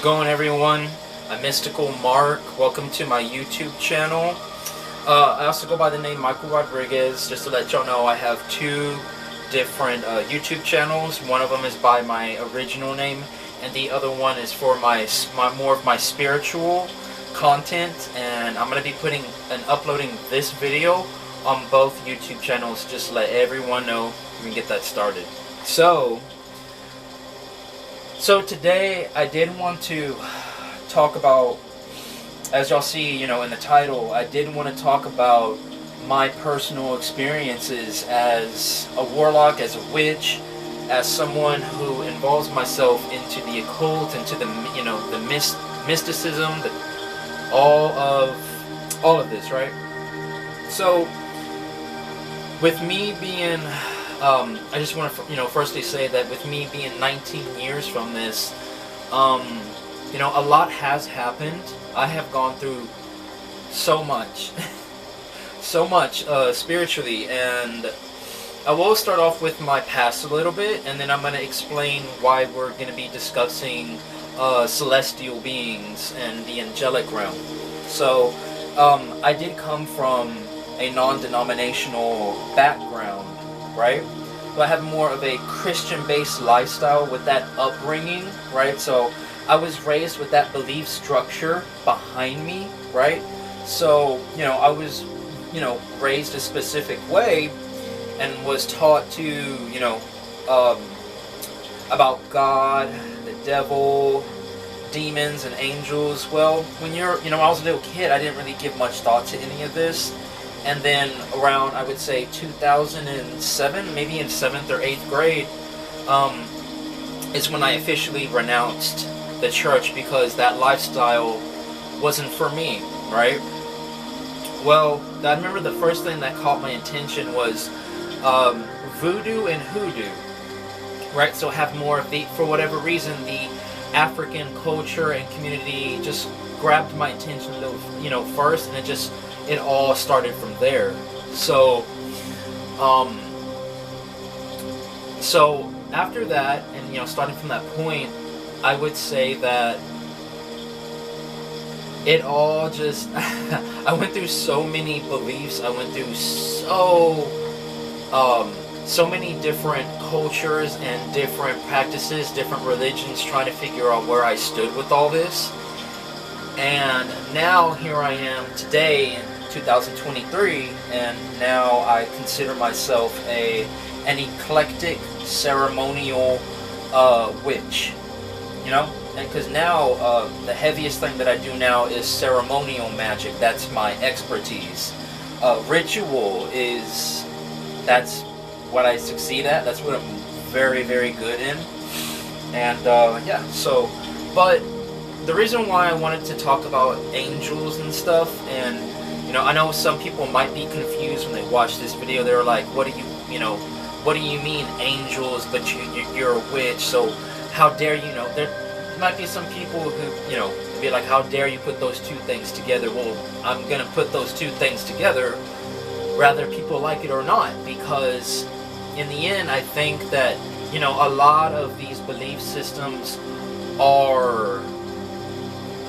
going, everyone? I'm Mystical Mark. Welcome to my YouTube channel. I also go by the name Michael Rodriguez. Just to let y'all know, I have two different YouTube channels. One of them is by my original name, and the other one is for my more of my spiritual content. And I'm going to be putting and uploading this video on both YouTube channels, just to let everyone know we can get that started. So today I did want to talk about, as y'all see, in the title, I did want to talk about my personal experiences as a warlock, as a witch, as someone who involves myself into the occult, into the the mysticism, all of this, right? So with me being I just want to firstly say that with me being 19 years from this, a lot has happened. I have gone through so much so much spiritually, and I will start off with my past a little bit, and then I'm going to explain why we're going to be discussing celestial beings and the angelic realm. So I did come from a non-denominational background, right? So I have more of a Christian-based lifestyle with that upbringing, right? So I was raised with that belief structure behind me, right? So, I was, raised a specific way and was taught to, about God, the devil, demons, and angels. Well, when I was a little kid, I didn't really give much thought to any of this. And then around, I would say, 2007, maybe in 7th or 8th grade, is when I officially renounced the church, because that lifestyle wasn't for me, right? Well, I remember the first thing that caught my attention was voodoo and hoodoo, right? So have more of the, for whatever reason, the African culture and community just grabbed my attention a little, first, and it all started from there. So, so after that, and starting from that point, I would say that it all just I went through so many beliefs. I went through so many different cultures and different practices, different religions, trying to figure out where I stood with all this. And now here I am today in 2023, and now I consider myself an eclectic ceremonial witch, and because now the heaviest thing that I do now is ceremonial magic. That's my expertise. Ritual that's what I succeed at. That's what I'm very, very good in. And yeah, so, but the reason why I wanted to talk about angels and stuff, and I know some people might be confused when they watch this video. They're like, what do you mean angels, but you're a witch, so how dare you? There might be some people who be like, how dare you put those two things together? Well, I'm gonna put those two things together whether people like it or not, because in the end I think that a lot of these belief systems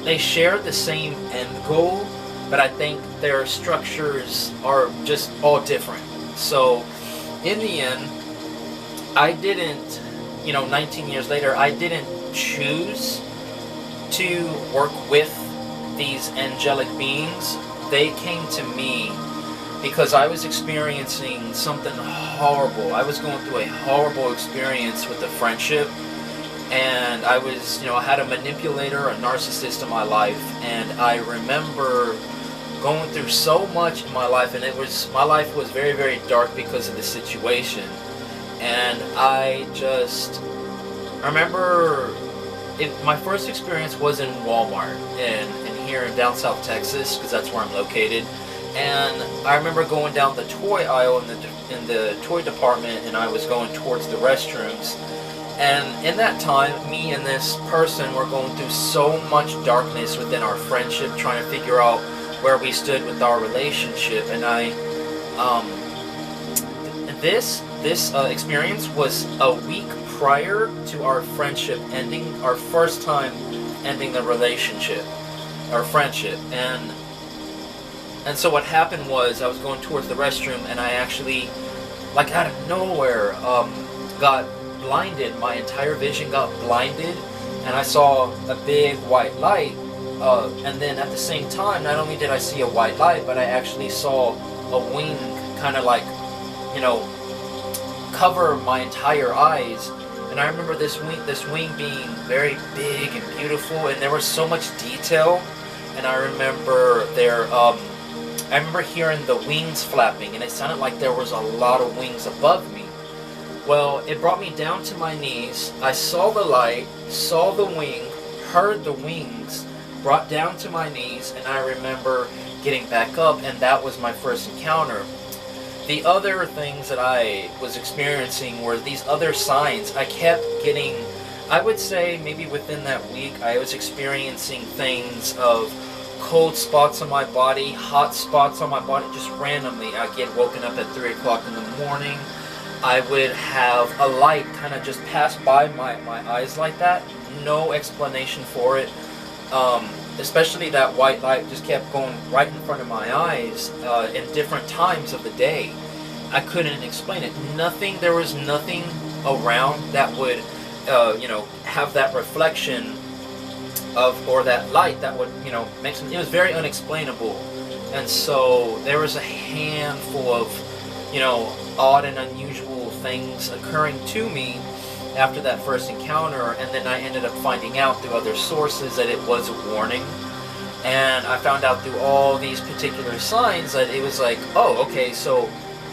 they share the same end goal, but I think their structures are just all different. So in the end, I didn't, 19 years later, I didn't choose to work with these angelic beings. They came to me because I was experiencing something horrible. I was going through a horrible experience with a friendship, and I was, I had a manipulator, a narcissist in my life, and I remember going through so much in my life, and my life was very, very dark because of the situation. And I remember my first experience was in Walmart in here in down South Texas, because that's where I'm located. And I remember going down the toy aisle in the toy department, and I was going towards the restrooms. And in that time, me and this person were going through so much darkness within our friendship, trying to figure out where we stood with our relationship. And this experience was a week prior to our friendship ending, our first time ending the relationship or friendship. And so what happened was I was going towards the restroom, and I actually, like out of nowhere, got blinded. My entire vision got blinded, and I saw a big white light. And then at the same time, not only did I see a white light, but I actually saw a wing kind of like, you know, cover my entire eyes. And I remember this wing being very big and beautiful, and there was so much detail. And I remember I remember hearing the wings flapping, and it sounded like there was a lot of wings above me. Well, it brought me down to my knees. I saw the light, saw the wing, heard the wings, brought down to my knees, and I remember getting back up, and that was my first encounter. The other things that I was experiencing were these other signs. I kept getting, I would say maybe within that week, I was experiencing things of cold spots on my body, hot spots on my body, just randomly. I'd get woken up at 3 o'clock in the morning. I would have a light kind of just pass by my eyes like that. No explanation for it. Especially that white light just kept going right in front of my eyes in different times of the day. I couldn't explain it. There was nothing around that would, have that reflection of, or that light that would, make something. It was very unexplainable. And so there was a handful of, odd and unusual things occurring to me after that first encounter, and then I ended up finding out through other sources that it was a warning. And I found out through all these particular signs that it was like, oh, okay, so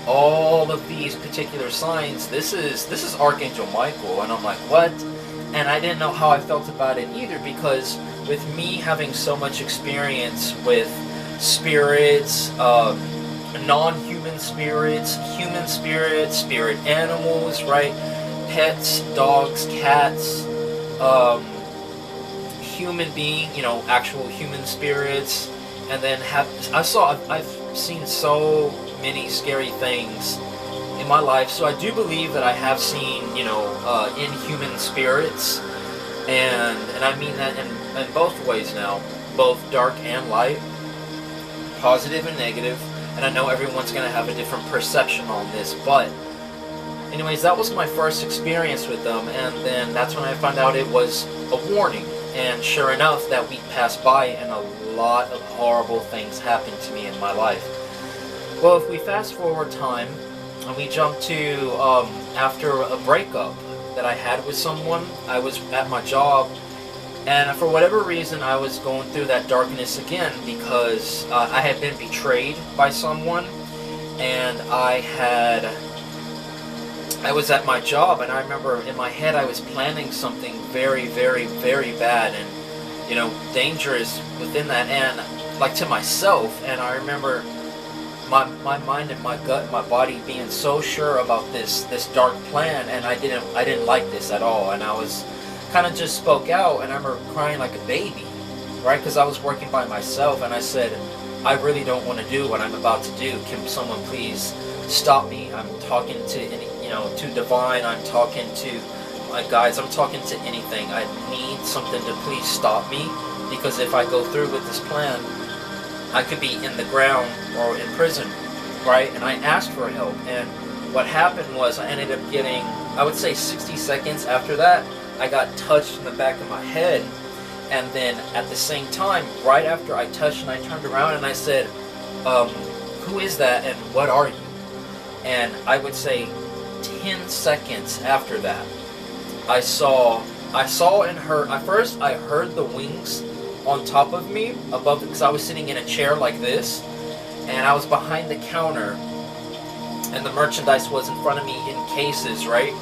all of these particular signs, this is Archangel Michael. And I'm like, what? And I didn't know how I felt about it either, because with me having so much experience with spirits, non-human spirits, human spirits, spirit animals, right? Pets, dogs, cats, human being, actual human spirits, and then I've seen so many scary things in my life. So I do believe that I have seen, inhuman spirits, and I mean that in both ways now, both dark and light, positive and negative. And I know everyone's going to have a different perception on this, but anyways, that was my first experience with them, and then that's when I found out it was a warning. And sure enough, that week passed by, and a lot of horrible things happened to me in my life. Well, if we fast forward time, and we jump to after a breakup that I had with someone, I was at my job, and for whatever reason, I was going through that darkness again, because I had been betrayed by someone, and I was at my job, and I remember in my head I was planning something very, very, very bad and, dangerous within that, and like to myself. And I remember my mind and my gut and my body being so sure about this dark plan, and I didn't like this at all, and I was kind of just spoke out, and I remember crying like a baby, right? Because I was working by myself, and I said, I really don't want to do what I'm about to do. Can someone please stop me? I'm talking to divine. I'm talking to my guides. I'm talking to anything. I need something to please stop me, because if I go through with this plan, I could be in the ground or in prison, right? And I asked for help, and what happened was I ended up getting, I would say 60 seconds after that, I got touched in the back of my head, and then at the same time, right after I touched and I turned around and I said, who is that and what are you? And I would say 10 seconds after that, I saw and heard, at first I heard the wings on top of me, above, because I was sitting in a chair like this, and I was behind the counter, and the merchandise was in front of me in cases, right?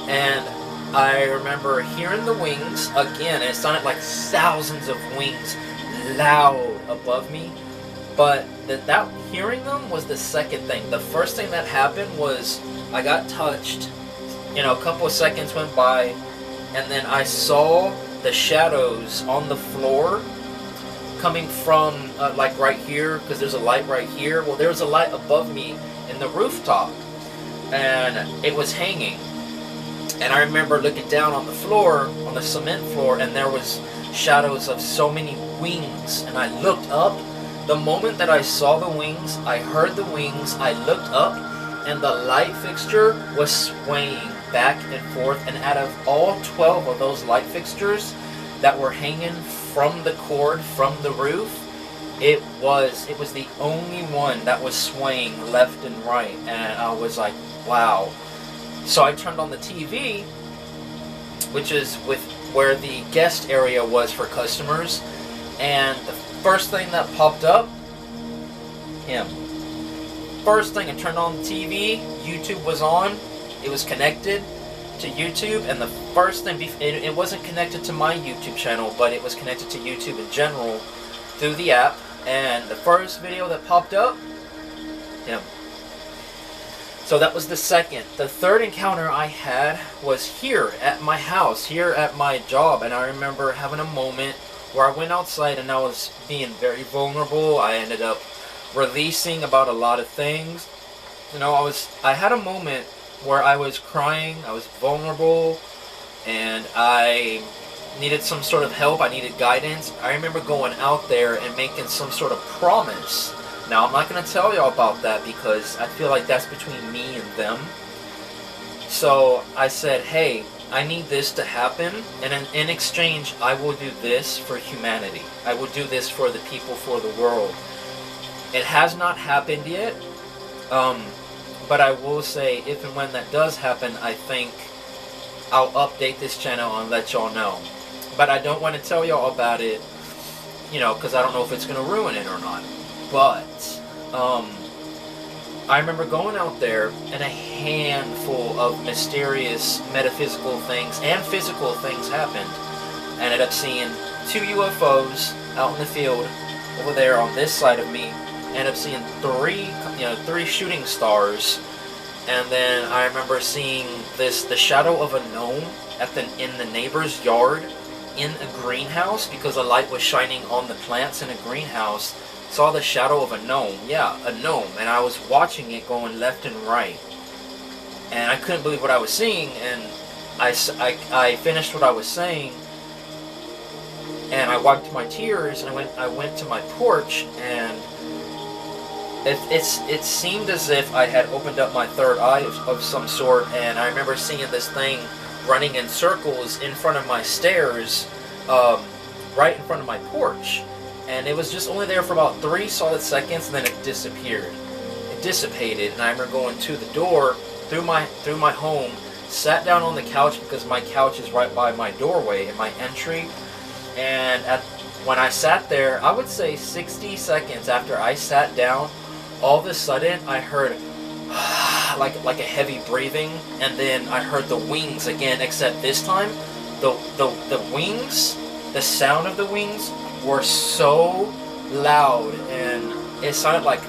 And I remember hearing the wings again, and it sounded like thousands of wings loud above me. But that hearing them was the second thing. The first thing that happened was I got touched. A couple of seconds went by, and then I saw the shadows on the floor coming from like right here, because there's a light right here. Well, there was a light above me in the rooftop, and it was hanging. And I remember looking down on the floor, on the cement floor, and there was shadows of so many wings, and I looked up. The moment that I saw the wings, I heard the wings, I looked up, and the light fixture was swaying back and forth, and out of all 12 of those light fixtures that were hanging from the cord from the roof, it was the only one that was swaying left and right, and I was like, wow. So I turned on the TV, which is with where the guest area was for customers, and the first thing that popped up, him. First thing, I turned on the TV, YouTube was on, it was connected to YouTube, and the first thing, it wasn't connected to my YouTube channel, but it was connected to YouTube in general through the app, and the first video that popped up, him. So that was the second. The third encounter I had was here at my house, here at my job, and I remember having a moment where I went outside and I was being very vulnerable. I ended up releasing about a lot of things. You know, I had a moment where I was crying, I was vulnerable, and I needed some sort of help, I needed guidance. I remember going out there and making some sort of promise. Now, I'm not going to tell y'all about that because I feel like that's between me and them. So I said, hey, I need this to happen, and in exchange, I will do this for humanity. I will do this for the people, for the world. It has not happened yet, but I will say, if and when that does happen, I think I'll update this channel and let y'all know. But I don't want to tell y'all about it, you know, because I don't know if it's going to ruin it or not. But I remember going out there, and a handful of mysterious metaphysical things and physical things happened. I ended up seeing 2 UFOs out in the field over there on this side of me. I ended up seeing 3 shooting stars, and then I remember seeing the shadow of a gnome in the neighbor's yard in a greenhouse, because the light was shining on the plants in a greenhouse. Saw the shadow of a gnome, yeah, a gnome, and I was watching it going left and right, and I couldn't believe what I was seeing, and I finished what I was saying, and I wiped my tears, and I went to my porch, and it seemed as if I had opened up my third eye of some sort, and I remember seeing this thing running in circles in front of my stairs, right in front of my porch. And it was just only there for about 3 solid seconds, and then it disappeared. It dissipated, and I remember going to the door, through my home, sat down on the couch, because my couch is right by my doorway in my entry, and when I sat there, I would say 60 seconds after I sat down, all of a sudden I heard like a heavy breathing, and then I heard the wings again, except this time, the wings, the sound of the wings were so loud, and it sounded like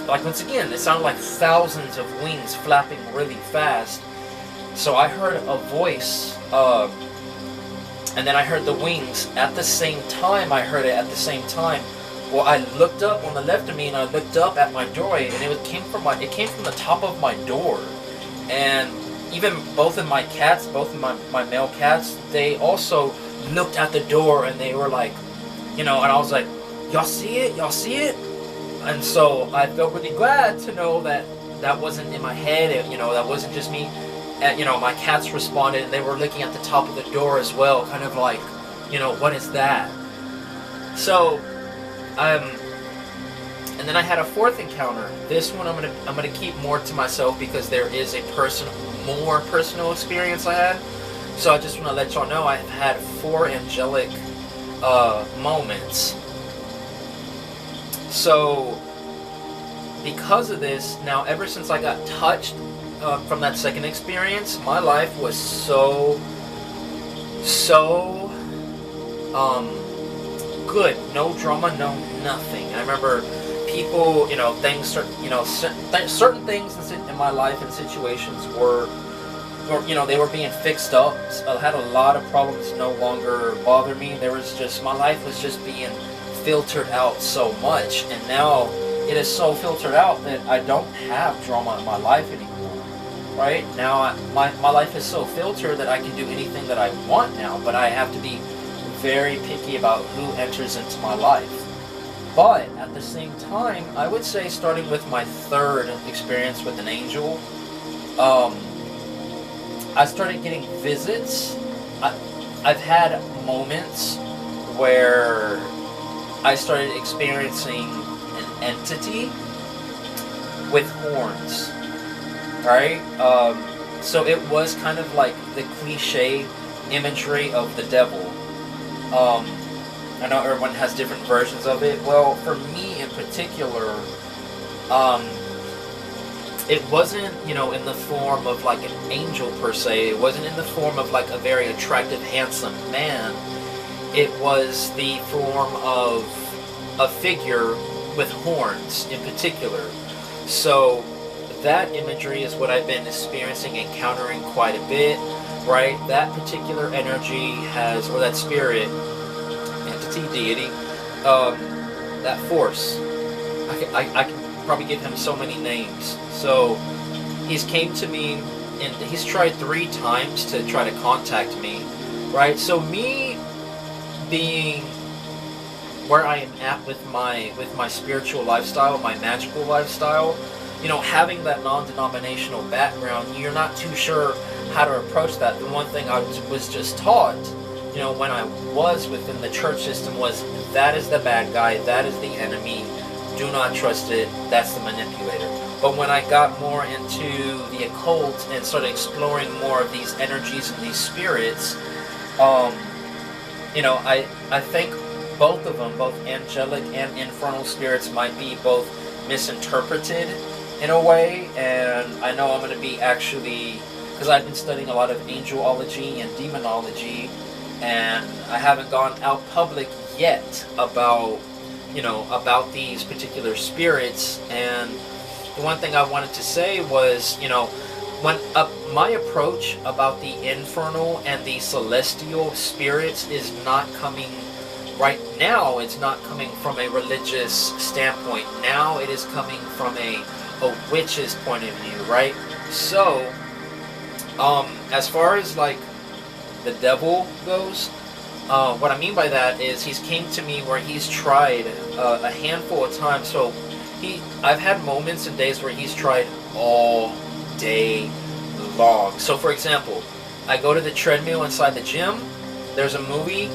once again, it sounded like thousands of wings flapping really fast. So I heard a voice, and then I heard the wings at the same time. I heard it at the same time. Well, I looked up on the left of me, and I looked up at my doorway, and it came from the top of my door. And even both of my cats, both of my male cats, they also looked at the door, and they were like, you know, and I was like, y'all see it? Y'all see it? And so I felt really glad to know that that wasn't in my head, you know, that wasn't just me. And, you know, my cats responded, and they were looking at the top of the door as well, kind of like, you know, what is that? So, and then I had a fourth encounter. This one I'm gonna keep more to myself, because there is a more personal experience I had. So I just want to let y'all know I've had 4 angelic moments. So because of this, now ever since I got touched from that second experience, my life was so good. No drama, no nothing. I remember people, you know, certain things in my life and situations were, you know, they were being fixed up. I had a lot of problems no longer bother me. My life was just being filtered out so much, and now it is so filtered out that I don't have drama in my life anymore. Right? Now my life is so filtered that I can do anything that I want now, but I have to be very picky about who enters into my life. But at the same time, I would say starting with my third experience with an angel, I started getting visits. I've had moments where I started experiencing an entity with horns, right? So it was kind of like the cliche imagery of the devil. I know everyone has different versions of it. Well, for me in particular, it wasn't, in the form of like an angel per se. It wasn't in the form of like a very attractive, handsome man. It was the form of a figure with horns in particular. So that imagery is what I've been experiencing, encountering quite a bit, right? That particular energy has, or that spirit, entity, deity, that force, I can probably give him so many names. So he's came to me, and he's tried 3 times to try to contact me, right? So me being where I am at with my spiritual lifestyle, my magical lifestyle, having that non-denominational background, you're not too sure how to approach that. The one thing I was just taught, when I was within the church system, was that is the bad guy, that is the enemy, do not trust it, that's the manipulator. But when I got more into the occult and started exploring more of these energies and these spirits, I think both of them, both angelic and infernal spirits, might be both misinterpreted in a way. And I know I'm going to be actually, because I've been studying a lot of angelology and demonology, and I haven't gone out public yet about these particular spirits. And the one thing I wanted to say was, when my approach about the infernal and the celestial spirits is not coming right now. It's not coming from a religious standpoint. Now it is coming from a witch's point of view, right? So, as far as like the devil goes, what I mean by that is he's came to me where he's tried a handful of times. So I've had moments and days where he's tried all day long. So for example, I go to the treadmill inside the gym, there's a movie,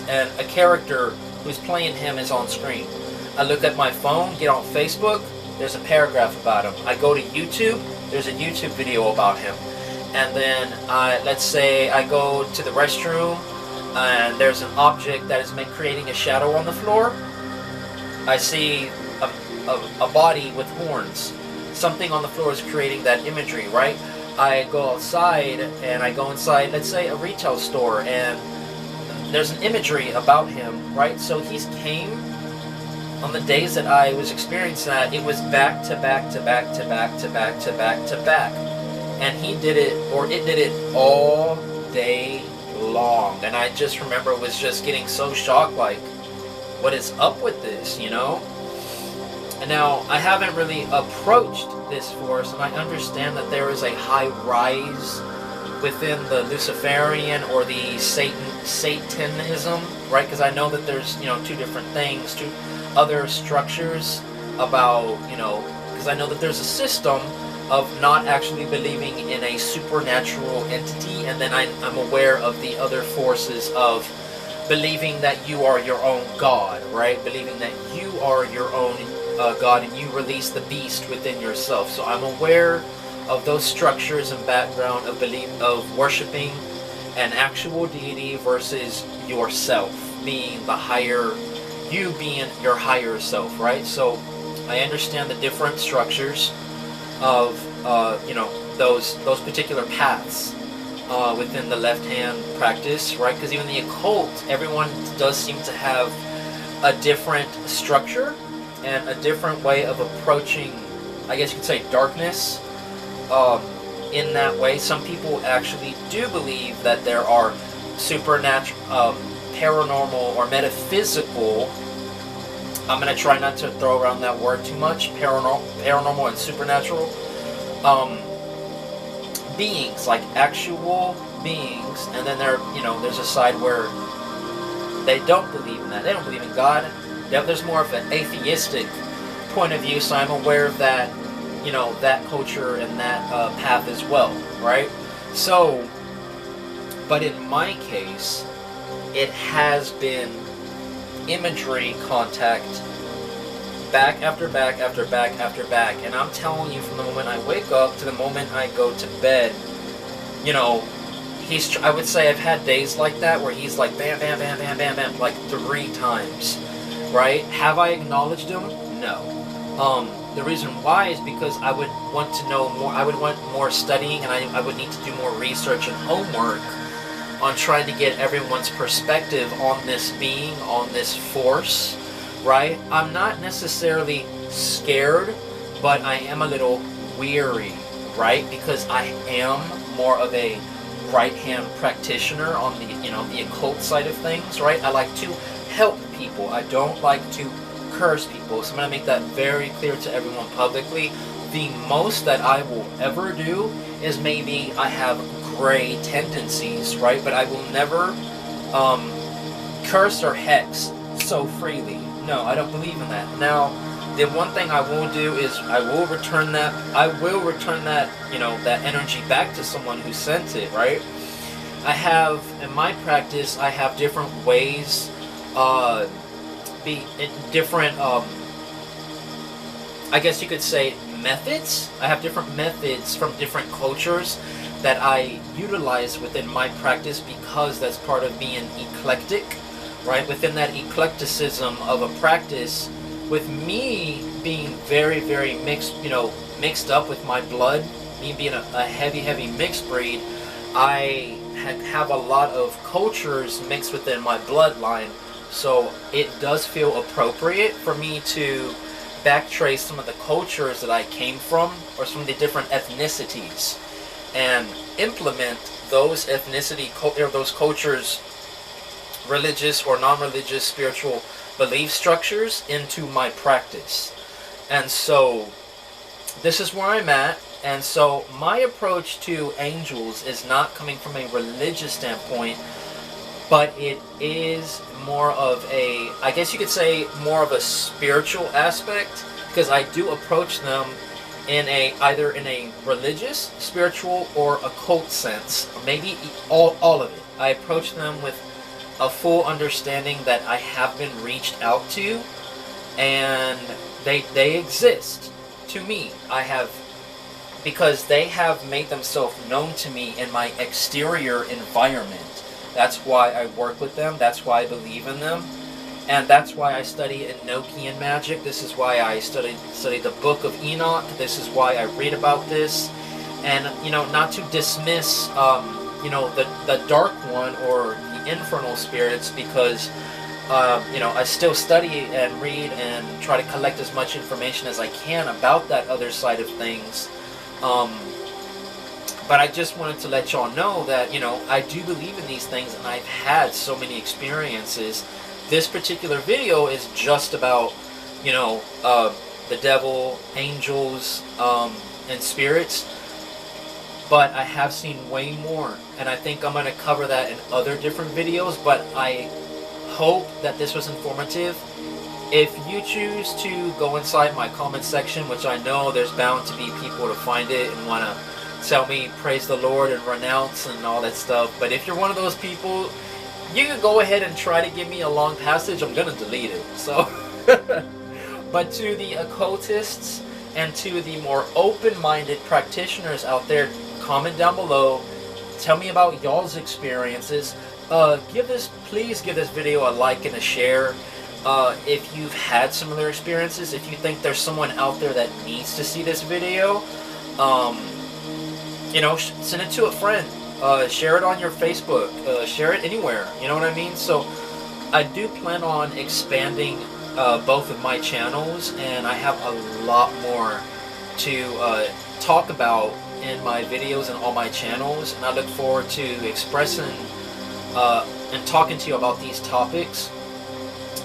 a character who's playing him is on screen. I look at my phone, get on Facebook, there's a paragraph about him. I go to YouTube, there's a YouTube video about him. And then let's say I go to the restroom and there's an object that is creating a shadow on the floor. I see a body with horns. Something on the floor is creating that imagery, right? I go outside and I go inside, let's say a retail store, and there's an imagery about him, right? So he's came on the days that I was experiencing that. It was back to back to back to back to back to back to back. And he did it, or it did it all day long. And I just remember was just getting so shocked, like, what is up with this, And now, I haven't really approached this force, and I understand that there is a high rise within the Luciferian or the Satanism, right? Because I know that there's, 2 different things, 2 other structures about, because I know that there's a system of not actually believing in a supernatural entity, and then I'm aware of the other forces of believing that you are your own God, right? Believing that you are your own God, and you release the beast within yourself. So I'm aware of those structures and background of worshiping an actual deity versus yourself being the higher, you being your higher self, right? So I understand the different structures of those particular paths within the left hand practice, right? Because even the occult, everyone does seem to have a different structure and a different way of approaching, I guess you could say, darkness. In that way, some people actually do believe that there are supernatural, paranormal, or metaphysical, I'm going to try not to throw around that word too much, paranormal and supernatural, beings, like actual beings, and then there's a side where they don't believe in that. They don't believe in God. There's more of an atheistic point of view, so I'm aware of that, you know, that culture and that path as well, right? So, but in my case, it has been imagery contact back after back after back after back, and I'm telling you, from the moment I wake up to the moment I go to bed, you know, I would say I've had days like that where he's like bam, bam, bam, bam, bam, bam, like 3 times, right? Have I acknowledged him? No. The reason why is because I would want to know more. I would want more studying, and I would need to do more research and homework on trying to get everyone's perspective on this being, on this force, right? I'm not necessarily scared, but I am a little weary, right? Because I am more of a right-hand practitioner on the, you know, the occult side of things, right? I like to help people. I don't like to curse people. So I'm going to make that very clear to everyone publicly. The most that I will ever do is maybe I have gray tendencies, right? But I will never curse or hex so freely. No, I don't believe in that. Now, the one thing I will do is I will return that, you know, that energy back to someone who sent it, right? I have, in my practice, I have different ways, different, I guess you could say, methods. I have different methods from different cultures that I utilize within my practice because that's part of being eclectic, right? Within that eclecticism of a practice, with me being very, very mixed, you know, mixed up with my blood, me being a heavy mixed breed, I have a lot of cultures mixed within my bloodline. So it does feel appropriate for me to backtrace some of the cultures that I came from, or some of the different ethnicities, and implement those those cultures' religious or non-religious spiritual belief structures into my practice. And so this is where I'm at. And so my approach to angels is not coming from a religious standpoint, but it is more of a, I guess you could say, more of a spiritual aspect, because I do approach them in either in a religious, spiritual, or occult sense, maybe all of it. I approach them with a full understanding that I have been reached out to, and they exist to me. Because they have made themselves known to me in my exterior environment. That's why I work with them. That's why I believe in them. And that's why I study Enochian magic. This is why I study the Book of Enoch. This is why I read about this. And, you know, not to dismiss, you know, the Dark One or the infernal spirits, because, you know, I still study and read and try to collect as much information as I can about that other side of things. But I just wanted to let y'all know that, you know, I do believe in these things, and I've had so many experiences. This particular video is just about, you know, the devil, angels, and spirits. But I have seen way more, and I think I'm going to cover that in other different videos, but I hope that this was informative. If you choose to go inside my comment section, which I know there's bound to be people to find it and want to tell me praise the Lord and renounce and all that stuff, but if you're one of those people, you can go ahead and try to give me a long passage. I'm gonna delete it. So but to the occultists and to the more open-minded practitioners out there, comment down below, tell me about y'all's experiences. Please give this video a like and a share. If you've had similar experiences, if you think there's someone out there that needs to see this video, you know, send it to a friend. Share it on your Facebook. Share it anywhere. You know what I mean? So I do plan on expanding both of my channels, and I have a lot more to talk about in my videos and all my channels, and I look forward to expressing and talking to you about these topics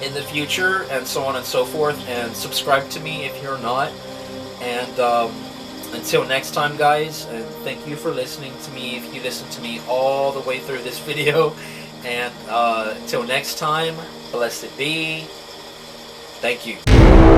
in the future, and so on and so forth. And subscribe to me if you're not. And until next time, guys, and thank you for listening to me. If you listened to me all the way through this video, And till next time, blessed be. Thank you.